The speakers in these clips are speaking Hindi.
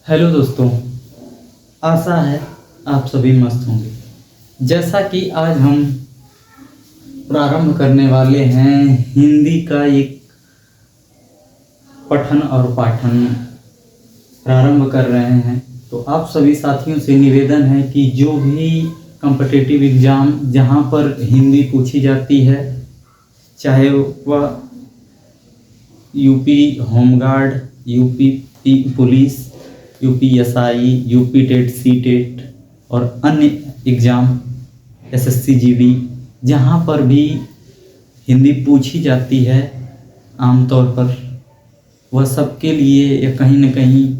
हेलो दोस्तों, आशा है आप सभी मस्त होंगे। जैसा कि आज हम प्रारंभ करने वाले हैं हिंदी का एक पठन और पाठन प्रारंभ कर रहे हैं, तो आप सभी साथियों से निवेदन है कि जो भी कॉम्पिटिटिव एग्ज़ाम जहां पर हिंदी पूछी जाती है, चाहे वह UP home guard, UP police, UPSI, UP TET, C TET और अन्य एग्ज़ाम, एसएससी जीडी, जहाँ पर भी हिंदी पूछी जाती है आमतौर पर, वह सबके लिए कहीं न कहीं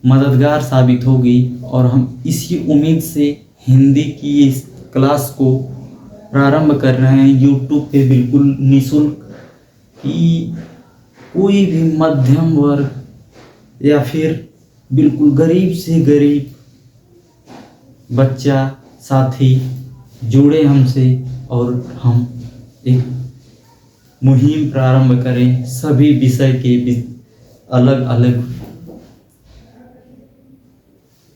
मददगार साबित होगी। और हम इसी उम्मीद से हिंदी की इस क्लास को प्रारंभ कर रहे हैं यूट्यूब पे बिल्कुल निःशुल्क, कि कोई भी मध्यम वर्ग या फिर बिल्कुल गरीब से गरीब बच्चा साथी जुड़े हमसे और हम एक मुहिम प्रारंभ करें सभी विषय के अलग अलग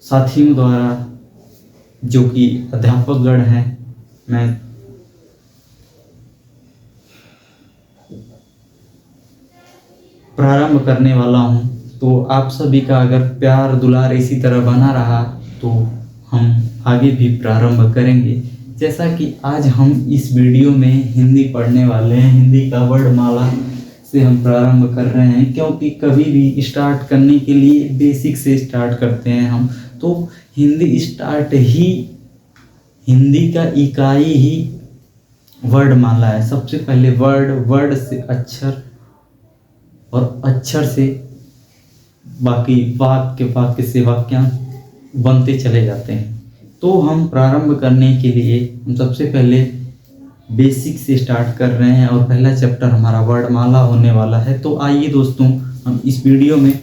साथियों द्वारा, जो कि अध्यापकगण हैं। मैं प्रारंभ करने वाला हूं, तो आप सभी का अगर प्यार दुलार इसी तरह बना रहा तो हम आगे भी प्रारंभ करेंगे। जैसा कि आज हम इस वीडियो में हिंदी पढ़ने वाले हैं, हिंदी का वर्णमाला से हम प्रारंभ कर रहे हैं, क्योंकि कभी भी स्टार्ट करने के लिए बेसिक से स्टार्ट करते हैं हम। तो हिंदी स्टार्ट ही, हिंदी का इकाई ही वर्णमाला है। सबसे पहले वर्ड से अक्षर और अक्षर से बाकी वाक्य से वाक्यांश बनते चले जाते हैं। तो हम प्रारंभ करने के लिए हम सबसे पहले बेसिक से स्टार्ट कर रहे हैं और पहला चैप्टर हमारा वर्णमाला होने वाला है। तो आइए दोस्तों, हम इस वीडियो में,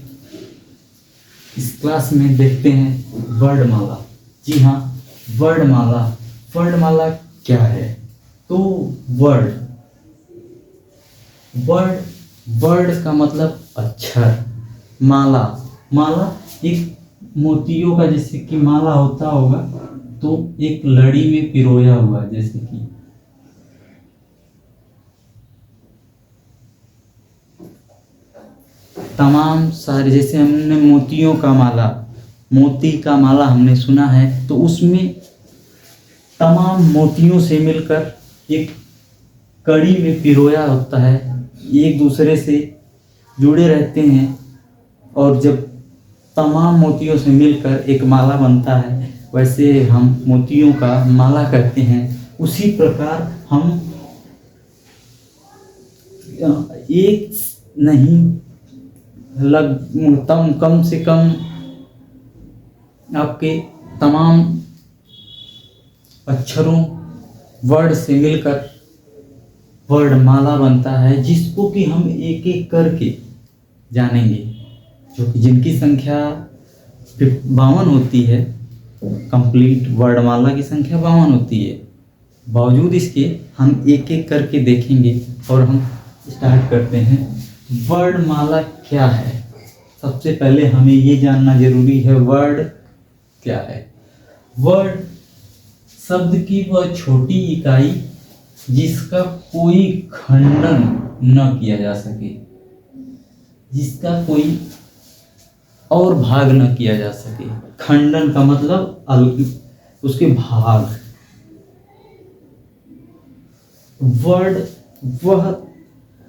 इस क्लास में देखते हैं वर्णमाला। जी हाँ, वर्णमाला क्या है? तो वर्ड का मतलब अक्षर। माला एक मोतियों का, जैसे कि माला होता होगा, तो एक लड़ी में पिरोया हुआ, जैसे कि तमाम सारे, जैसे हमने मोतियों का माला, मोती का माला हमने सुना है, तो उसमें तमाम मोतियों से मिलकर एक कड़ी में पिरोया होता है, एक दूसरे से जुड़े रहते हैं, और जब तमाम मोतियों से मिलकर एक माला बनता है, वैसे हम मोतियों का माला कहते हैं। उसी प्रकार हम एक नहीं, कम से कम आपके तमाम अक्षरों, वर्ड से मिलकर वर्णमाला बनता है, जिसको कि हम एक एक करके जानेंगे, जो कि जिनकी संख्या 52 होती है। कंप्लीट वर्णमाला की संख्या 52 होती है। बावजूद इसके हम एक एक करके देखेंगे और हम स्टार्ट करते हैं। वर्णमाला क्या है? सबसे पहले हमें ये जानना जरूरी है, वर्ड क्या है। वर्ड शब्द की वह छोटी इकाई जिसका कोई खंडन न किया जा सके, जिसका कोई और भाग न किया जा सके। खंडन का मतलब उसके भाग। वर्ड वह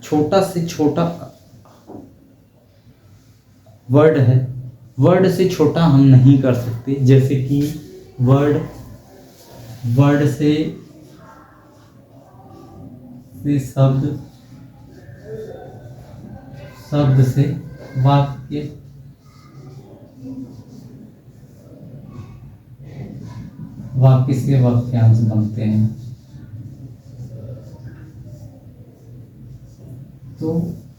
छोटा से छोटा वर्ड है, वर्ड से छोटा हम नहीं कर सकते। जैसे कि वर्ड से शब्द से वाक्य, वाक्य से वाक्यांश बनते हैं। तो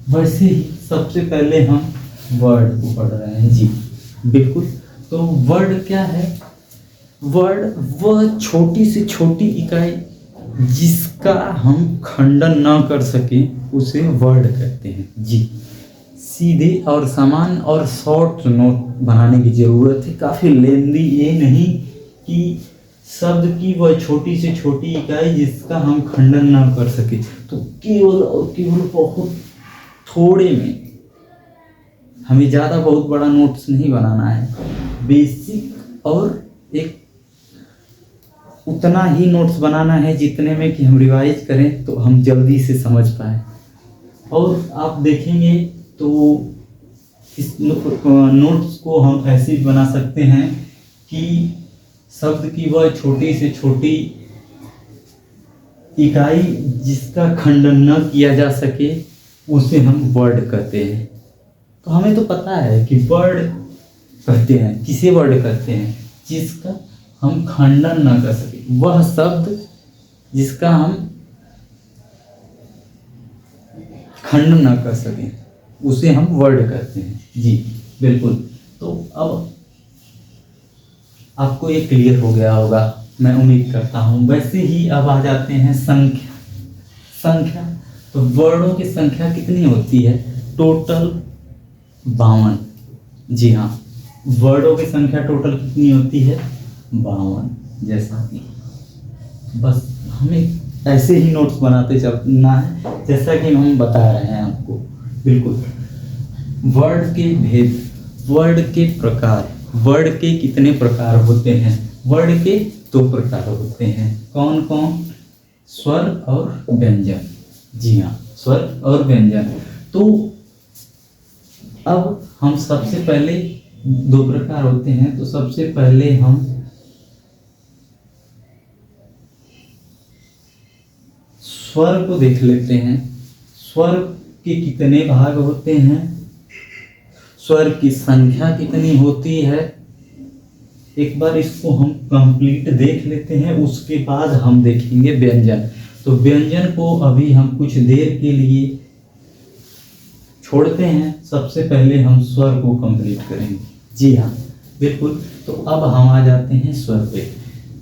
वैसे ही सबसे पहले हम वर्ड को पढ़ रहे हैं। जी बिल्कुल। तो वर्ड क्या है? वर्ड वह छोटी से छोटी इकाई जिसका हम खंडन ना कर सके, उसे वर्ड कहते हैं। जी सीधे और समान और शॉर्ट नोट बनाने की ज़रूरत है, काफ़ी लेंदी, ये नहीं कि शब्द की वह छोटी से छोटी इकाई जिसका हम खंडन ना कर सके। तो केवल और केवल बहुत थोड़े में, हमें ज़्यादा बहुत बड़ा नोट्स नहीं बनाना है, बेसिक और एक उतना ही नोट्स बनाना है जितने में कि हम रिवाइज करें तो हम जल्दी से समझ पाए। और आप देखेंगे तो इस नोट्स को हम ऐसे बना सकते हैं कि शब्द की वह छोटी से छोटी इकाई जिसका खंडन न किया जा सके उसे हम वर्ड कहते हैं। तो हमें तो पता है कि वर्ड कहते हैं, किसे वर्ड कहते हैं? जिसका हम खंडन न कर सके, वह शब्द जिसका हम खंडन न कर सके उसे हम वर्ड कहते हैं। जी बिल्कुल। तो अब आपको ये क्लियर हो गया होगा, मैं उम्मीद करता हूँ। वैसे ही अब आ जाते हैं संख्या। तो वर्डों की संख्या कितनी होती है? टोटल 52। जी हाँ, वर्डों की संख्या टोटल कितनी होती है? 52। जैसा कि बस हमें ऐसे ही नोट्स बनाते चलना है जैसा कि हम बता रहे हैं आपको। बिल्कुल। वर्ड के भेद, वर्ड के प्रकार, वर्ड के कितने प्रकार होते हैं? वर्ड के 2 प्रकार होते हैं। कौन कौन? स्वर और व्यंजन। जी हाँ, स्वर और व्यंजन। तो अब हम सबसे पहले 2 प्रकार होते हैं, तो सबसे पहले हम स्वर को देख लेते हैं। स्वर के कितने भाग होते हैं, स्वर की संख्या कितनी होती है, एक बार इसको हम कंप्लीट देख लेते हैं, उसके बाद हम देखेंगे व्यंजन। तो व्यंजन को अभी हम कुछ देर के लिए छोड़ते हैं, सबसे पहले हम स्वर को कंप्लीट करेंगे। जी हाँ बिल्कुल। तो अब हम आ जाते हैं स्वर पे।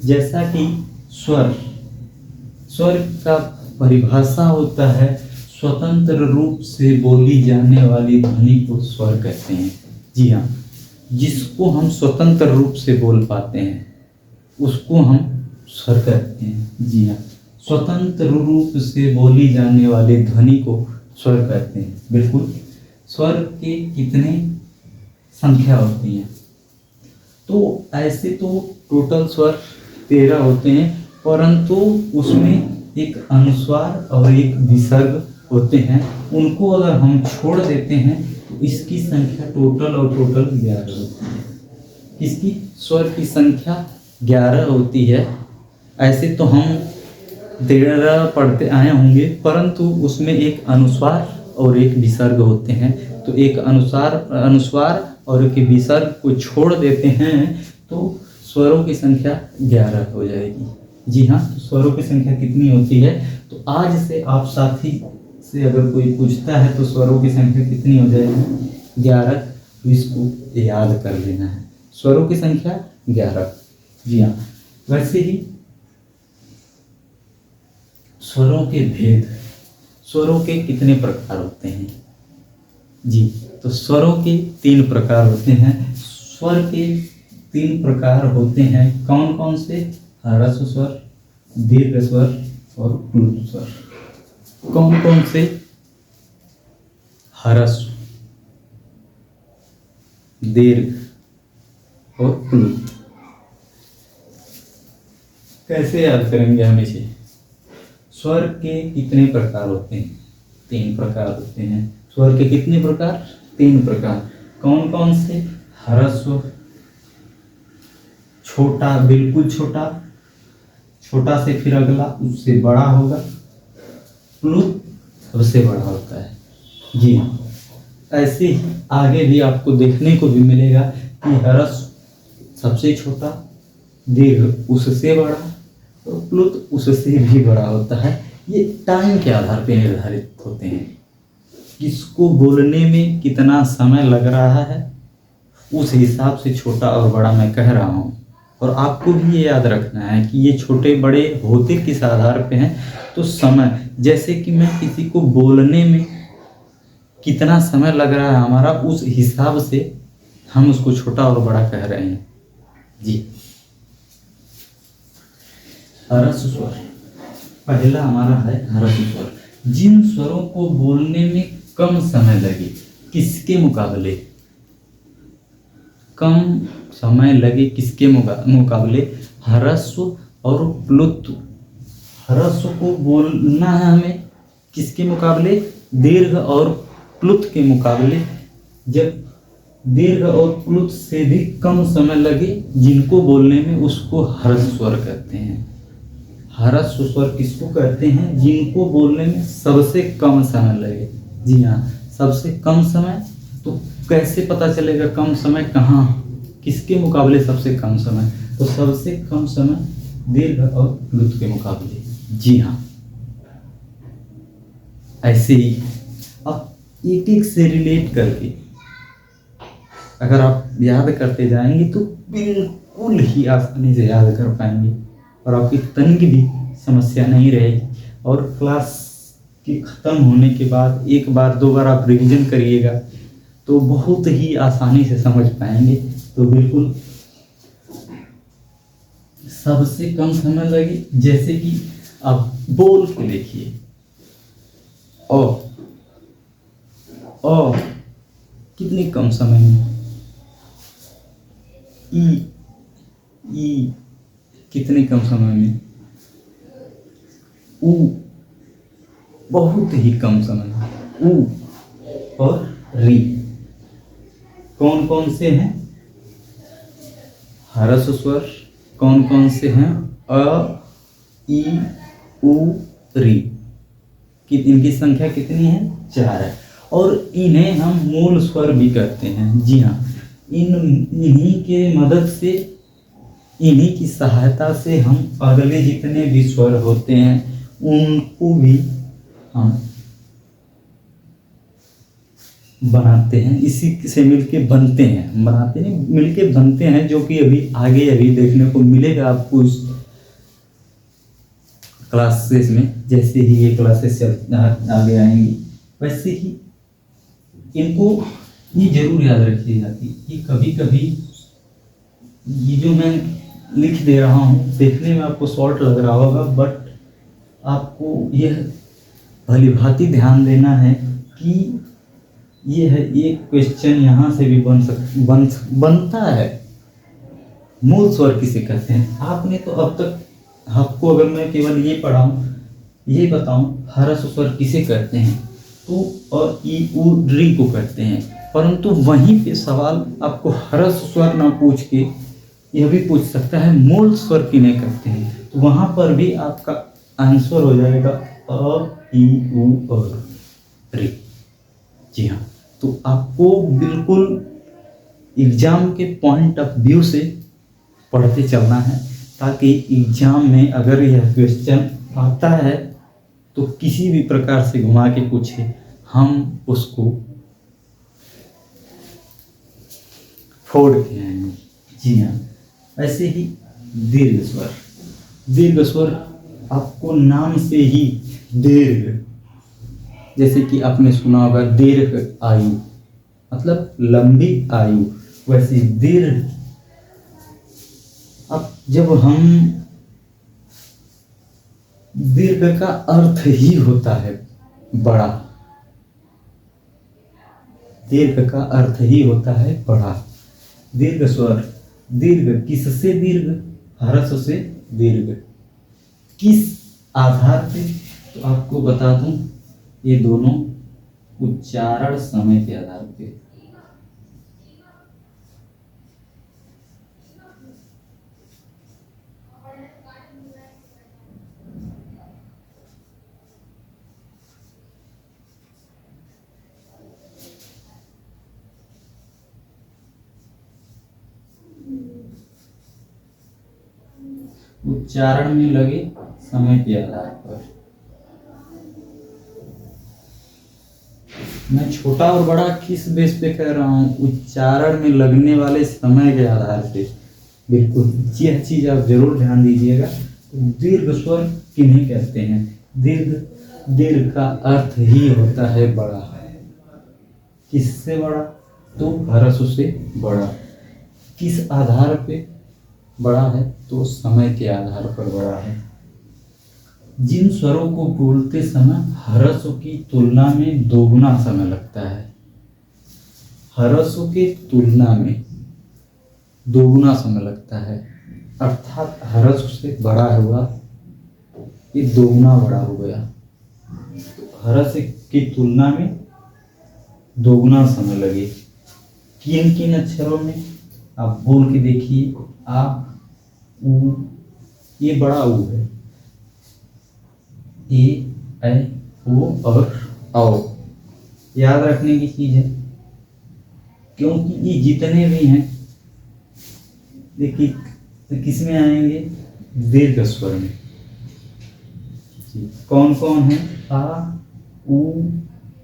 जैसा कि स्वर का परिभाषा होता है, स्वतंत्र रूप से बोली जाने वाली ध्वनि को स्वर कहते हैं। जी हाँ, जिसको हम स्वतंत्र रूप से बोल पाते हैं उसको हम स्वर कहते हैं। जी हाँ, स्वतंत्र रूप से बोली जाने वाली ध्वनि को स्वर कहते हैं। बिल्कुल। स्वर के कितने संख्या होती है? तो ऐसे तो टोटल स्वर 13 होते हैं, परंतु उसमें एक अनुस्वार और एक विसर्ग होते हैं। उनको अगर हम छोड़ देते हैं तो इसकी संख्या टोटल 11 होती है। इसकी स्वर की संख्या 11 होती है। ऐसे तो हम 13 पढ़ते आए होंगे, परंतु उसमें एक अनुस्वार और एक विसर्ग होते हैं। तो एक अनुस्वार और एक विसर्ग को छोड़ देते हैं तो स्वरों की संख्या 11 हो जाएगी। जी हाँ, तो स्वरों की संख्या कितनी होती है? तो आज से आप साथी से अगर कोई पूछता है तो स्वरों की संख्या कितनी हो जाएगी? 11। तो इसको याद कर लेना है, स्वरों की संख्या 11। जी हाँ। वैसे ही स्वरों के भेद, स्वरों के कितने प्रकार होते हैं? जी, तो स्वरों के 3 प्रकार होते हैं। स्वर के 3 प्रकार होते हैं। कौन कौन से? ह्रस्व स्वर, दीर्घ स्वर और प्लुत स्वर। कौन कौन से? ह्रस्व, दीर्घ और प्लुत। कैसे याद करेंगे हम इसे? स्वर के कितने प्रकार होते हैं? 3 प्रकार होते हैं। स्वर के कितने प्रकार? 3 प्रकार। कौन कौन से? ह्रस्व, छोटा, बिल्कुल छोटा, छोटा से फिर अगला उससे बड़ा होगा, प्लुत सबसे बड़ा होता है। जी हाँ, ऐसे ही आगे भी आपको देखने को भी मिलेगा कि ह्रस्व सबसे छोटा, दीर्घ उससे बड़ा और प्लुत उससे भी बड़ा होता है। ये टाइम के आधार पर निर्धारित होते हैं। किसको बोलने में कितना समय लग रहा है उस हिसाब से छोटा और बड़ा मैं कह रहा हूँ। और आपको भी ये याद रखना है कि ये छोटे बड़े होते किस आधार पे हैं? तो समय। जैसे कि मैं किसी को बोलने में कितना समय लग रहा है हमारा, उस हिसाब से हम उसको छोटा और बड़ा कह रहे हैं। जी, ह्रस्व स्वर पहला हमारा है ह्रस्व स्वर। जिन स्वरों को बोलने में कम समय लगे, किसके मुकाबले कम समय लगे, किसके मुकाबले ह्रस्व और प्लुत। ह्रस्व को बोलना है हमें किसके मुकाबले, दीर्घ और प्लुत के मुकाबले। जब दीर्घ और प्लुत से भी कम समय लगे जिनको बोलने में, उसको ह्रस्व स्वर कहते हैं। ह्रस्व स्वर किसको कहते हैं, जिनको बोलने में सबसे कम समय लगे। जी हाँ, सबसे कम समय। तो कैसे पता चलेगा कम समय कहाँ, किसके मुकाबले सबसे कम समय, तो सबसे कम समय दीर्घ और प्लुत के मुकाबले। जी हाँ, ऐसे ही अब एक एक से रिलेट करके अगर आप याद करते जाएंगे तो बिल्कुल ही आसानी से याद कर पाएंगे और आपकी तनिक भी समस्या नहीं रहेगी। और क्लास के ख़त्म होने के बाद एक बार दो बार आप रिवीजन करिएगा तो बहुत ही आसानी से समझ पाएंगे। तो बिल्कुल सबसे कम समय लगे, जैसे कि आप बोल के देखिए, अ कितने कम समय में, ई कितने कम समय में, उ बहुत ही कम समय में, उ और री कौन कौन से हैं ह्रस्व स्वर, कौन कौन से हैं, अ, ई, उ, री। कि इनकी संख्या कितनी है, 4 है। और इन्हें हम मूल स्वर भी कहते हैं। जी हाँ, इन्हीं के मदद से, इन्हीं की सहायता से हम अगले जितने भी स्वर होते हैं उनको भी हम बनाते हैं, इसी से मिलके बनते हैं, बनाते नहीं मिलके बनते हैं, जो कि अभी देखने को मिलेगा आपको इस क्लासेस में। जैसे ही ये क्लासेस आगे आएंगी वैसे ही इनको ये जरूर याद रखिएगा कि कभी कभी ये जो मैं लिख दे रहा हूँ देखने में आपको शॉर्ट लग रहा होगा, बट आपको यह भलीभांति ध्यान देना है कि ये है एक क्वेश्चन यहाँ से भी बनता है। मूल स्वर किसे कहते हैं, आपने तो अब तक आपको अगर मैं केवल ये पढ़ाऊँ, ये बताऊँ ह्रस्व स्वर किसे कहते हैं, तो और ई उ री को कहते हैं। परंतु वहीं पे सवाल आपको ह्रस्व स्वर ना पूछ के यह भी पूछ सकता है मूल स्वर किन्हें कहते हैं, तो वहाँ पर भी आपका आंसर हो जाएगा अ, ई, उ और री। जी हाँ, तो आपको बिल्कुल एग्जाम के पॉइंट ऑफ व्यू से पढ़ते चलना है, ताकि एग्जाम में अगर यह क्वेश्चन आता है तो किसी भी प्रकार से घुमा के पूछे, हम उसको फोड़ के आएंगे। जी हाँ, ऐसे ही दीर्घ स्वर, दीर्घ स्वर आपको नाम से ही दीर्घ, जैसे कि आपने सुना होगा दीर्घ आयु मतलब लंबी आयु, वैसे दीर्घ। अब जब हम दीर्घ का अर्थ ही होता है बड़ा, दीर्घ का अर्थ ही होता है बड़ा। दीर्घ स्वर, दीर्घ किससे दीर्घ, ह्रस्व से दीर्घ। किस आधार पे, तो आपको बता दूं, ये दोनों उच्चारण समय के आधार पे। उच्चारण में लगे समय के आधार पर। मैं छोटा और बड़ा किस बेस पे कह रहा हूँ, उच्चारण में लगने वाले समय के आधार पे। बिल्कुल यह चीज आप जरूर ध्यान दीजिएगा। दीर्घ स्वर किन्हें कहते हैं, दीर्घ, दीर्घ का अर्थ ही होता है बड़ा। किससे बड़ा? तो ह्रस्व से बड़ा। किस आधार पे बड़ा है? तो समय के आधार पर बड़ा है। जिन स्वरों को बोलते समय ह्रस्व की तुलना में दोगुना समय लगता है, ह्रस्व की तुलना में दोगुना समय लगता है, अर्थात ह्रस्व से बड़ा हुआ, ये दोगुना बड़ा हो गया। ह्रस्व की तुलना में दोगुना समय लगे। किन किन अक्षरों में? आप बोल के देखिए। आ, उ, ये बड़ा उ है। ए, ऐ, ओ और औ याद रखने की चीज है, क्योंकि ये जितने भी हैं देखिए तो किस में आएंगे? दीर्घ स्वर में। कौन कौन है? आ, उ,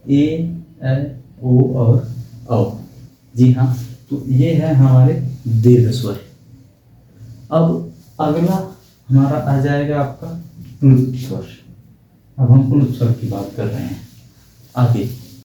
ए, ऐ, ओ और औ। जी हाँ, तो ये है हमारे दीर्घ स्वर। अब अगला हमारा आ जाएगा आपका प्लुत स्वर। अब हम प्लुत स्वर की बात कर रहे हैं आगे।